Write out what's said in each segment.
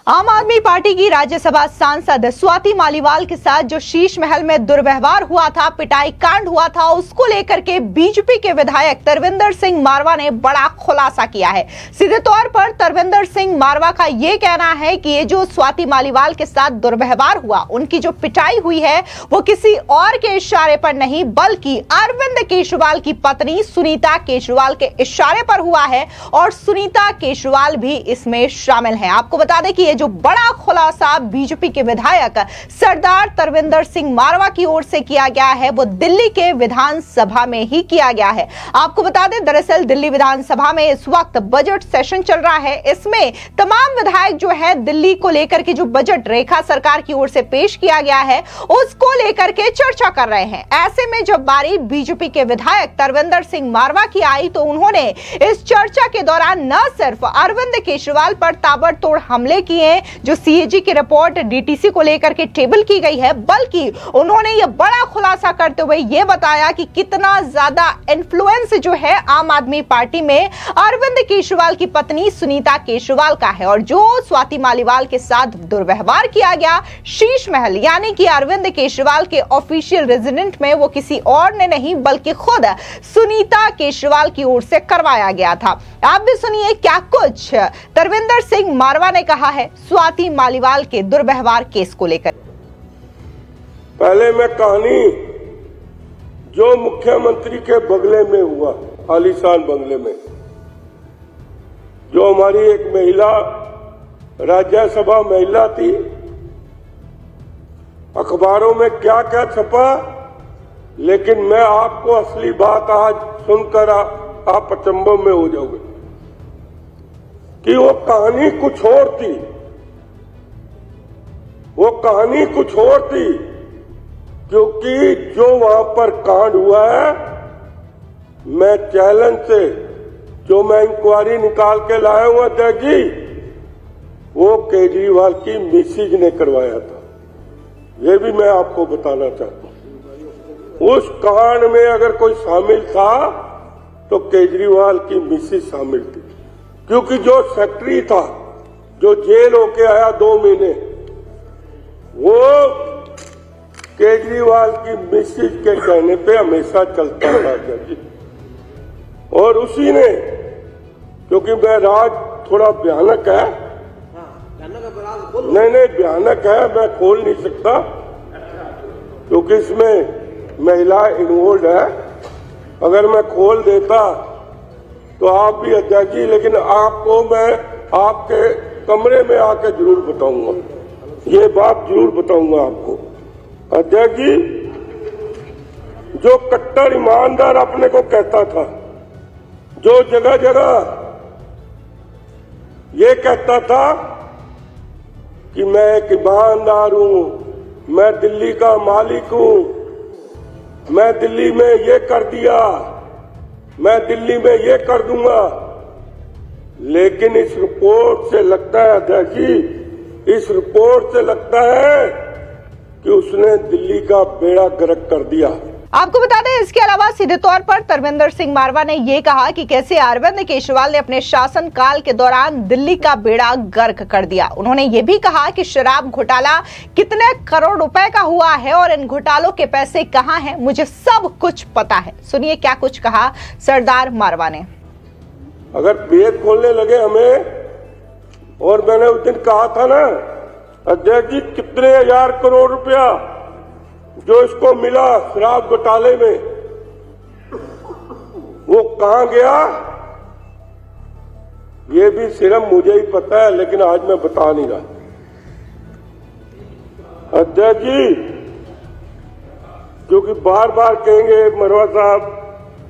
आम आदमी पार्टी की राज्यसभा सांसद स्वाति मालीवाल के साथ जो शीश महल में दुर्व्यवहार हुआ था, पिटाई कांड हुआ था, उसको लेकर के बीजेपी के विधायक तरविंदर सिंह मारवा ने बड़ा खुलासा किया है। सीधे तौर पर तरविंदर सिंह मारवा का यह कहना है कि ये जो स्वाति मालीवाल के साथ दुर्व्यवहार हुआ, उनकी जो पिटाई हुई है वो किसी और के इशारे पर नहीं बल्कि अरविंद केजरीवाल की पत्नी सुनीता केजरीवाल के इशारे पर हुआ है और सुनीता केजरीवाल भी इसमें शामिल है। आपको बता दें कि ये जो बड़ा खुलासा बीजेपी के विधायक सरदार तरविंदर सिंह मारवा की ओर से किया गया है वो दिल्ली के विधानसभा में ही किया गया है। आपको बता दें, दरअसल दिल्ली विधानसभा में इस वक्त बजट सेशन चल रहा है। इसमें तमाम विधायक जो है दिल्ली को लेकर के जो बजट रेखा सरकार की ओर से पेश किया गया है उसको लेकर के चर्चा कर रहे हैं। ऐसे में जब बारी बीजेपी के विधायक तरविंदर सिंह मारवा की आई तो उन्होंने इस चर्चा के दौरान न सिर्फ अरविंद केजरीवाल पर ताबड़तोड़ हमले किए जो सीएजी की रिपोर्ट डीटीसी को लेकर के टेबल की गई है, बल्कि उन्होंने यह बड़ा खुलासा करते हुए यह बताया कि कितना ज्यादा इन्फ्लुएंस जो है आम आदमी पार्टी में अरविंद केजरीवाल की पत्नी सुनीता केजरीवाल का है और जो स्वाति मालीवाल के साथ दुर्व्यवहार किया गया शीश महल यानी कि अरविंद केजरीवाल के ऑफिशियल रेजिडेंट में वो किसी और ने नहीं बल्कि खुद सुनीता केजरीवाल की ओर से करवाया गया था। आप भी सुनिए क्या कुछ तरविंदर सिंह मारवा ने कहा है स्वाति मालीवाल के दुर्व्यवहार केस को लेकर। पहले मैं कहानी जो मुख्यमंत्री के बंगले में हुआ, आलीशान बंगले में, जो हमारी एक महिला राज्यसभा महिला थी, अखबारों में क्या क्या छपा, लेकिन मैं आपको असली बात आज सुनकर आप अचंभव में हो जाओगे कि वो कहानी कुछ और थी। वो कहानी कुछ और थी क्योंकि जो वहां पर कांड हुआ है, मैं चैलेंज से जो मैं इंक्वायरी निकाल के लाया हूं अध्यक्ष जी, वो केजरीवाल की मिसेज ने करवाया था। ये भी मैं आपको बताना चाहता हूं। उस कांड में अगर कोई शामिल था तो केजरीवाल की मिसेज शामिल थी, क्योंकि जो सेक्रेटरी था जो जेल होके आया 2 महीने, वो केजरीवाल की मिसेज के कहने पे हमेशा चलता था जी। और उसी ने, क्योंकि मैं राज थोड़ा भयानक है, नहीं भयानक है, मैं खोल नहीं सकता क्योंकि इसमें महिला इन्वॉल्व है। अगर मैं खोल देता तो आप भी अध्यक्ष जी, लेकिन आपको मैं आपके कमरे में आके जरूर बताऊंगा, ये बात जरूर बताऊंगा आपको अध्यक्ष जी। जो कट्टर ईमानदार अपने को कहता था, जो जगह जगह ये कहता था कि मैं एक ईमानदार हूं, मैं दिल्ली का मालिक हूं, मैं दिल्ली में ये कर दिया, मैं दिल्ली में ये कर दूंगा, लेकिन इस रिपोर्ट से लगता है अध्यक्ष जी, इस रिपोर्ट से लगता है कि उसने दिल्ली का बेड़ा गर्क कर दिया। आपको बता दें, इसके अलावा सीधे तौर पर तरविंदर सिंह मारवा ने यह कहा कि कैसे अरविंद केजरीवाल ने अपने शासनकाल के दौरान दिल्ली का बेड़ा गर्क कर दिया। उन्होंने यह भी कहा कि शराब घोटाला कितने करोड़ रुपए का हुआ है और इन घोटालों के पैसे कहां हैं, मुझे सब कुछ पता है। सुनिए क्या कुछ कहा सरदार मारवा ने। अगर भेद खोलने लगे हमें, और मैंने उस दिन कहा था ना अध्यक्ष जी, कितने हजार करोड़ रुपया जो इसको मिला शराब घोटाले में, वो कहां गया, ये भी सिर्फ मुझे ही पता है, लेकिन आज मैं बता नहीं रहा अध्यक्ष जी, क्योंकि बार बार कहेंगे मरवा साहब।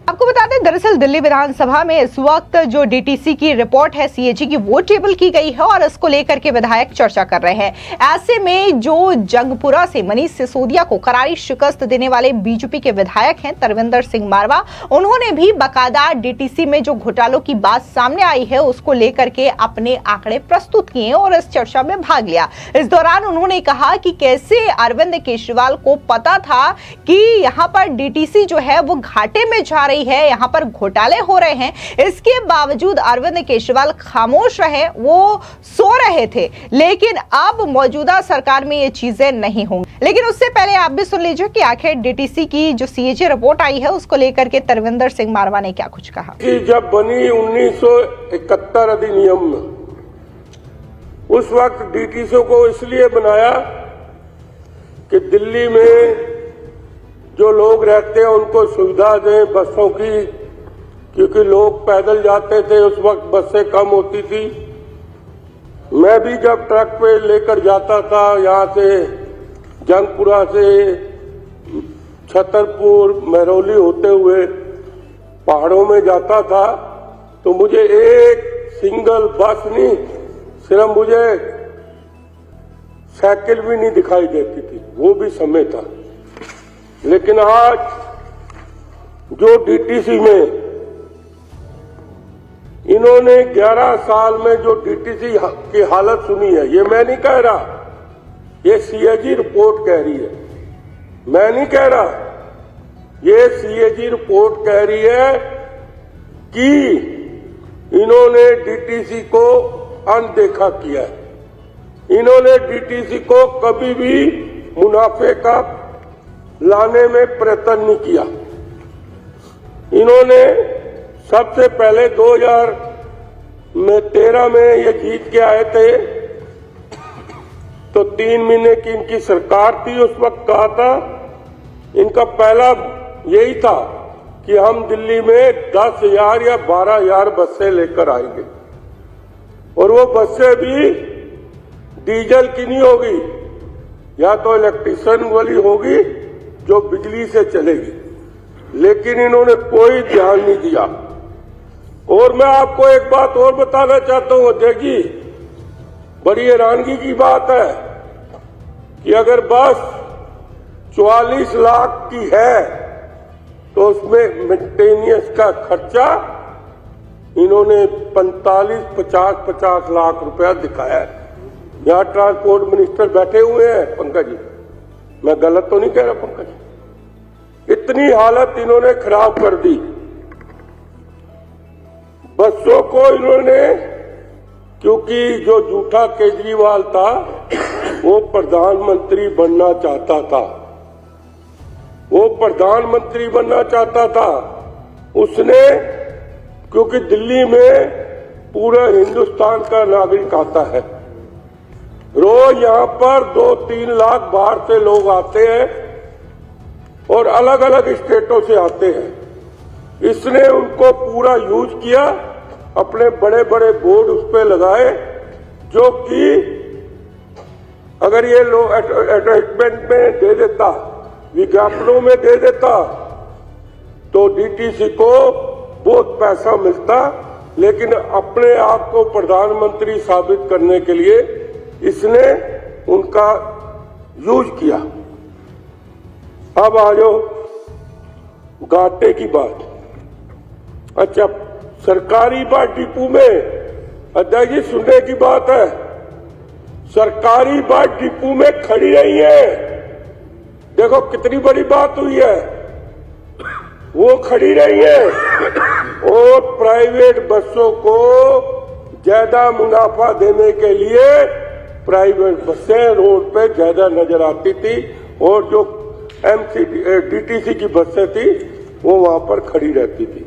आपको बता दें, दरअसल दिल्ली विधानसभा में इस वक्त जो डीटीसी की रिपोर्ट है सीएजी की वो टेबल की गई है और इसको लेकर के विधायक चर्चा कर रहे हैं। ऐसे में जो जंगपुरा से मनीष सिसोदिया को करारी शिकस्त देने वाले बीजेपी के विधायक हैं तरविंदर सिंह मारवा, उन्होंने भी बाकायदा डीटीसी में जो घोटालों की बात सामने आई है उसको लेकर के अपने आंकड़े प्रस्तुत किए और इस चर्चा में भाग लिया। इस दौरान उन्होंने कहा कि कैसे अरविंद केजरीवाल को पता था कि यहाँ पर डीटीसी जो है वो घाटे में जा रही रही है, यहाँ पर घोटाले हो रहे हैं, इसके बावजूद अरविंद केजरीवाल खामोश रहे, वो सो रहे थे। लेकिन अब मौजूदा सरकार में ये चीजें नहीं होंगी। लेकिन उससे पहले आप भी सुन लीजिए कि आखिर डीटीसी की जो सीएजी रिपोर्ट आई है उसको लेकर के तरविंदर सिंह मारवा ने क्या कुछ कहा। जब बनी 1971 अधिनियम में, उस वक्त डीटीसी को इसलिए बनाया कि दिल्ली में जो लोग रहते हैं उनको सुविधा दें बसों की, क्योंकि लोग पैदल जाते थे, उस वक्त बसें कम होती थी। मैं भी जब ट्रक पे लेकर जाता था, यहाँ से जंगपुरा से छतरपुर महरौली होते हुए पहाड़ों में जाता था, तो मुझे एक सिंगल बस नहीं, सिर्फ मुझे साइकिल भी नहीं दिखाई देती थी। वो भी समय था। लेकिन आज जो डीटीसी में इन्होंने 11 साल में जो डीटीसी की हालत सुनी है, ये मैं नहीं कह रहा, ये सीएजी रिपोर्ट कह रही है, मैं नहीं कह रहा, ये सीएजी रिपोर्ट कह रही है कि इन्होंने डीटीसी को अनदेखा किया है। इन्होंने डीटीसी को कभी भी मुनाफे का लाने में प्रयत्न नहीं किया। इन्होंने सबसे पहले 2013 में ये जीत के आए थे, तो 3 महीने की इनकी सरकार थी। उस वक्त कहा था, इनका पहला यही था कि हम दिल्ली में 10,000 या 12,000 बसें लेकर आएंगे, और वो बसें भी डीजल की नहीं होगी, या तो इलेक्ट्रिशियन वाली होगी जो बिजली से चलेगी। लेकिन इन्होंने कोई ध्यान नहीं दिया। और मैं आपको एक बात और बताना चाहता हूं अध्यक्ष जी, बड़ी हैरानगी की बात है कि अगर बस 44 लाख की है तो उसमें मेंटेनेंस का खर्चा इन्होंने 50 लाख रुपया दिखाया है। यहाँ ट्रांसपोर्ट मिनिस्टर बैठे हुए हैं पंकज जी, मैं गलत तो नहीं कह रहा पंकज जी, इतनी हालत इन्होंने खराब कर दी। बसों को इन्होंने, क्योंकि जो झूठा केजरीवाल था वो प्रधानमंत्री बनना चाहता था, वो प्रधानमंत्री बनना चाहता था। उसने, क्योंकि दिल्ली में पूरा हिंदुस्तान का नागरिक आता है, रोज यहाँ पर 2-3 लाख बाहर से लोग आते हैं और अलग अलग स्टेटों से आते हैं। इसने उनको पूरा यूज किया, अपने बड़े बड़े बोर्ड उस पर लगाए, जो कि अगर ये लोग एडवर्टाइजमेंट में दे देता, विज्ञापनों में दे देता, तो डीटीसी को बहुत पैसा मिलता। लेकिन अपने आप को प्रधानमंत्री साबित करने के लिए इसने उनका यूज किया। अब आ जाओ घाटे की बात। अच्छा, सरकारी बस डिपो में अध्यक्ष जी सुनने की बात है, सरकारी बस डिपो में खड़ी रही है। देखो कितनी बड़ी बात हुई है, वो खड़ी रही है और प्राइवेट बसों को ज्यादा मुनाफा देने के लिए प्राइवेट बसें रोड पे ज्यादा नजर आती थी, और जो डीटीसी की बसें थी वो वहां पर खड़ी रहती थी।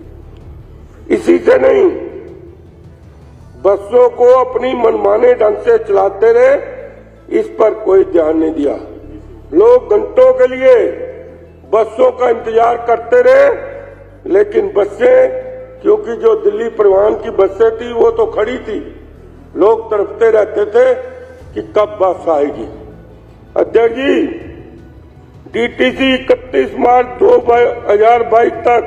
इसी से नहीं, बसों को अपनी मनमाने ढंग से चलाते रहे, इस पर कोई ध्यान नहीं दिया। लोग घंटों के लिए बसों का इंतजार करते रहे, लेकिन बसें, क्योंकि जो दिल्ली परिवहन की बसें थी वो तो खड़ी थी, लोग तड़पते रहते थे कि कब बस आएगी। अध्यक्ष जी, डीटीसी 31 मार्च 2022 तक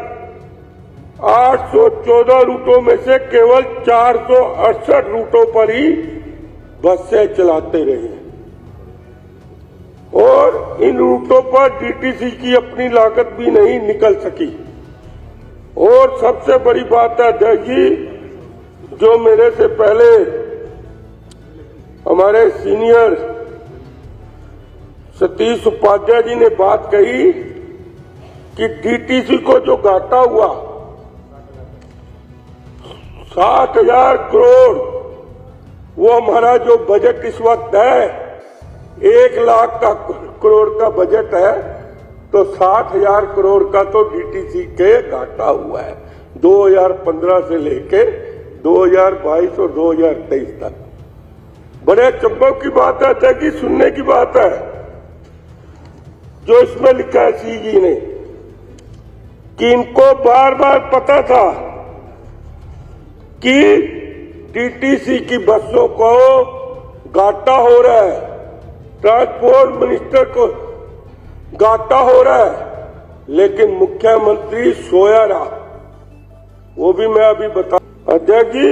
814 रूटों में से केवल 468 रूटों पर ही बसें चलाते रहे, और इन रूटों पर डीटीसी की अपनी लागत भी नहीं निकल सकी। और सबसे बड़ी बात है अध्यक्ष जी, जो मेरे से पहले हमारे सीनियर सतीश उपाध्याय जी ने बात कही कि डीटीसी को जो घाटा हुआ 60,000 करोड़ वो हमारा जो बजट इस वक्त है 1 लाख करोड़ का बजट है, तो 60,000 करोड़ का तो डीटीसी के घाटा हुआ है 2015 से लेके 2022 और 2023 तक। बड़े चंपक की बात है कि सुनने की बात है जो इसमें लिखा है सीजी ने कि इनको बार बार पता था कि टीटीसी की बसों को घाटा हो रहा है, ट्रांसपोर्ट मिनिस्टर को घाटा हो रहा है, लेकिन मुख्यमंत्री सोया रहा। वो भी मैं अभी बता अध्यक्ष जी,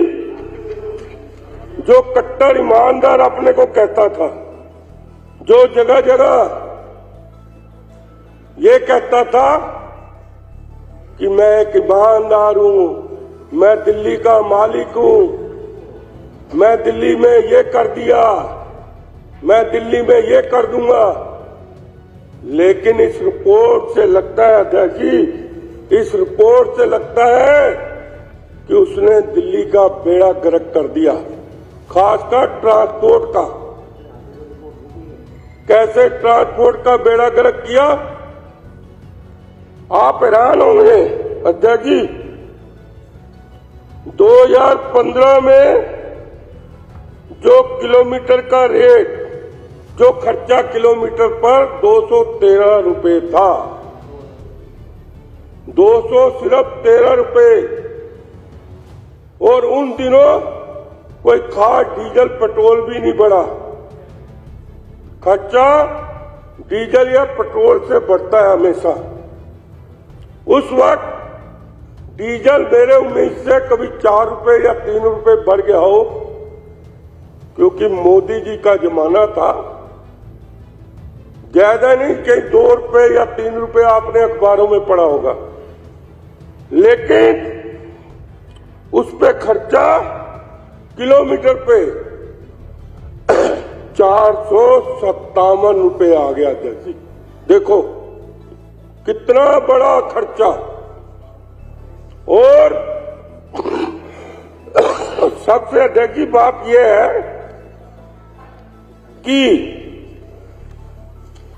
जो कट्टर ईमानदार अपने को कहता था, जो जगह जगह ये कहता था कि मैं एक ईमानदार हूं, मैं दिल्ली का मालिक हूं, मैं दिल्ली में ये कर दिया, मैं दिल्ली में ये कर दूंगा, लेकिन इस रिपोर्ट से लगता है अध्यक्ष जी, इस रिपोर्ट से लगता है कि उसने दिल्ली का बेड़ा गर्क कर दिया, खासकर ट्रांसपोर्ट का। कैसे ट्रांसपोर्ट का बेड़ा गर्क किया, आप हैरान होंगे अध्यक्ष जी। 2015 में जो किलोमीटर का रेट, जो खर्चा किलोमीटर पर 213 रुपए था, 200 सिर्फ 13 रुपए, और उन दिनों कोई खास डीजल पेट्रोल भी नहीं बढ़ा। खर्चा डीजल या पेट्रोल से बढ़ता है हमेशा। उस वक्त डीजल मेरे उम्मीद से कभी 4 रुपए या 3 रुपए बढ़ गया हो, क्योंकि मोदी जी का जमाना था। ज्यादा नहीं, कहीं 2 रुपए या 3 रुपए आपने अखबारों में पढ़ा होगा, लेकिन उस पे खर्चा किलोमीटर पे 457 रुपए आ गया। जैसे देखो कितना बड़ा खर्चा। और सबसे अध्यक्ष की बात यह है कि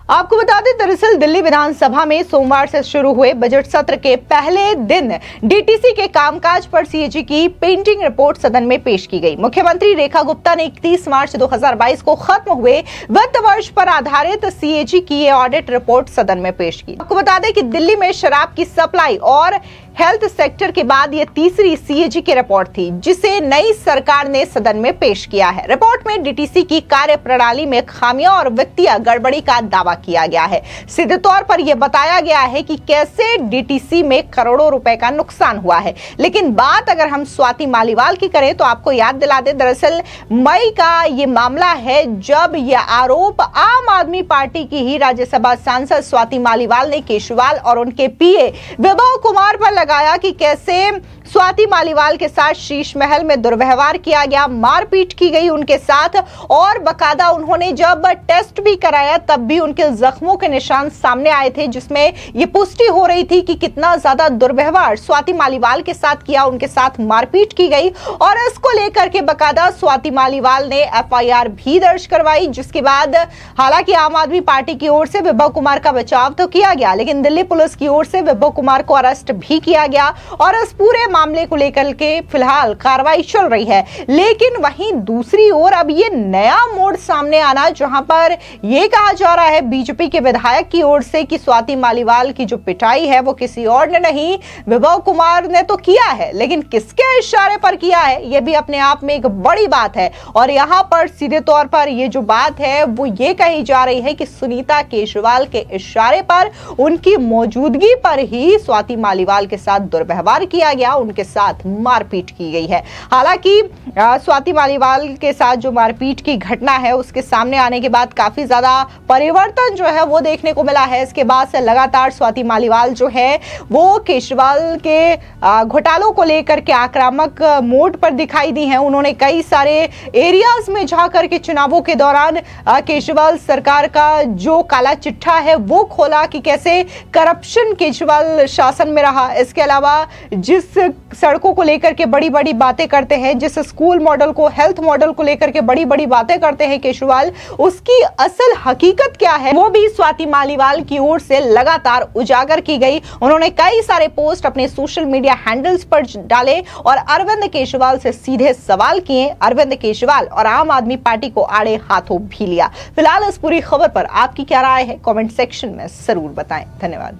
आपको बता दें, दरअसल दिल्ली विधानसभा में सोमवार से शुरू हुए बजट सत्र के पहले दिन डीटीसी के कामकाज पर सीएजी की पेंटिंग रिपोर्ट सदन में पेश की गई। मुख्यमंत्री रेखा गुप्ता ने 31 मार्च 2022 को खत्म हुए वित्त वर्ष पर आधारित सीएजी की ये ऑडिट रिपोर्ट सदन में पेश की। आपको बता दें कि दिल्ली में शराब की सप्लाई और हेल्थ सेक्टर के बाद ये तीसरी सीएजी की रिपोर्ट थी, जिसे नई सरकार ने सदन में पेश किया है। रिपोर्ट में डीटीसी की कार्य प्रणाली में खामियां और वित्तीय गड़बड़ी का दावा किया गया है। सीधे तौर पर यह बताया गया है कि कैसे डीटीसी में करोड़ों रुपए का नुकसान हुआ है। लेकिन बात अगर हम स्वाति मालीवाल की करें तो आपको याद दिला दें, दरअसल मई का ये मामला है जब यह आरोप आम आदमी पार्टी की ही राज्यसभा सांसद स्वाति मालीवाल ने केजरीवाल और उनके पीए विभव कुमार पर लगाया कि कैसे स्वाति मालीवाल के साथ शीश महल में दुर्व्यवहार किया गया, मारपीट की गई उनके साथ, और बकायदा उन्होंने जब टेस्ट भी कराया तब भी उनके जख्मों के निशान सामने आए थे, जिसमें यह पुष्टि हो रही थी कि कितना ज्यादा दुर्व्यवहार स्वाति मालीवाल के साथ किया, उनके साथ मारपीट की गई। और इसको लेकर के बकायदा स्वाति मालीवाल ने एफआईआर भी दर्ज करवाई, जिसके बाद हालांकि आम आदमी पार्टी की ओर से विभव कुमार का बचाव तो किया गया, लेकिन दिल्ली पुलिस की ओर से विभव कुमार को अरेस्ट भी किया गया और इस पूरे मामले को लेकर के फिलहाल कार्रवाई चल रही है। लेकिन वहीं दूसरी ओर अब ये नया मोड़ सामने आना, जहां पर यह कहा जा रहा है बीजेपी के विधायक की ओर से कि स्वाति मालीवाल की जो पिटाई है वो किसी और ने नहीं, विभव कुमार ने तो किया है, लेकिन किसके इशारे पर किया है यह भी अपने आप में एक बड़ी बात है। और यहां पर सीधे तौर पर यह जो बात है वो ये कही जा रही है कि सुनीता केजरीवाल के इशारे पर, उनकी मौजूदगी पर ही स्वाति मालीवाल के साथ दुर्व्यवहार किया गया, उनके साथ मारपीट की गई है। हालांकि स्वाति मालीवाल के साथ जो मारपीट की घटना है उसके सामने आने के बाद काफी ज्यादा परिवर्तन जो है वो देखने को मिला है। इसके बाद से लगातार स्वाति मालीवाल जो है वो केजरीवाल के घोटालों को लेकर के आक्रामक मोड पर दिखाई दी हैं। उन्होंने कई सारे एरियाज में जाकर के चुनावों के दौरान केजरीवाल सरकार का जो काला चिट्ठा है वो खोला कि कैसे करप्शन केजरीवाल शासन में रहा। इसके अलावा जिस सड़कों को लेकर के बड़ी बड़ी बातें करते हैं, जिस स्कूल मॉडल को, हेल्थ मॉडल को लेकर के बड़ी बड़ी बातें करते हैं केजरीवाल, उसकी असल हकीकत क्या है वो भी स्वाति मालीवाल की ओर से लगातार उजागर की गई। उन्होंने कई सारे पोस्ट अपने सोशल मीडिया हैंडल्स पर डाले और अरविंद केजरीवाल से सीधे सवाल किए। अरविंद केजरीवाल और आम आदमी पार्टी को आड़े हाथों भी लिया। फिलहाल इस पूरी खबर पर आपकी क्या राय है, कमेंट सेक्शन में जरूर बताएं। धन्यवाद।